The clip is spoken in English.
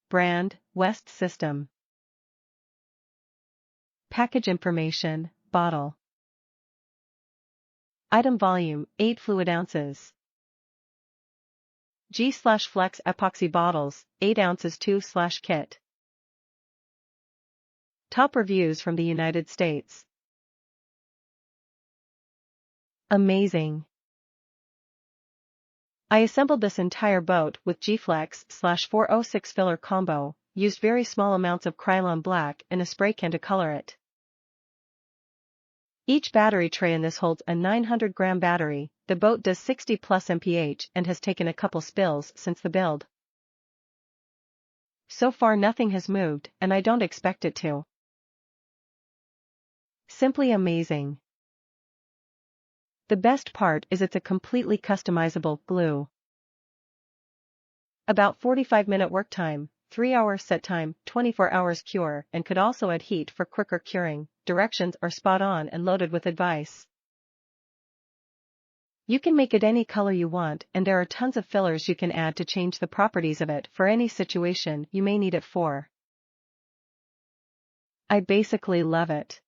Brand, West System. Package information, bottle. Item volume, 8 fluid ounces. G/Flex epoxy bottles, 8 ounces 2/kit. Top reviews from the United States. Amazing. I assembled this entire boat with G-Flex/406 filler combo, used very small amounts of krylon black and a spray can to color it. Each battery tray in this holds a 900-gram battery. The boat does 60 plus mph and has taken a couple spills since the build. So far nothing has moved, and I don't expect it to. Simply amazing. The best part is it's a completely customizable glue. About 45-minute work time, 3 hours set time, 24 hours cure, and could also add heat for quicker curing. Directions are spot on and loaded with advice. You can make it any color you want, and there are tons of fillers you can add to change the properties of it for any situation you may need it for. I basically love it.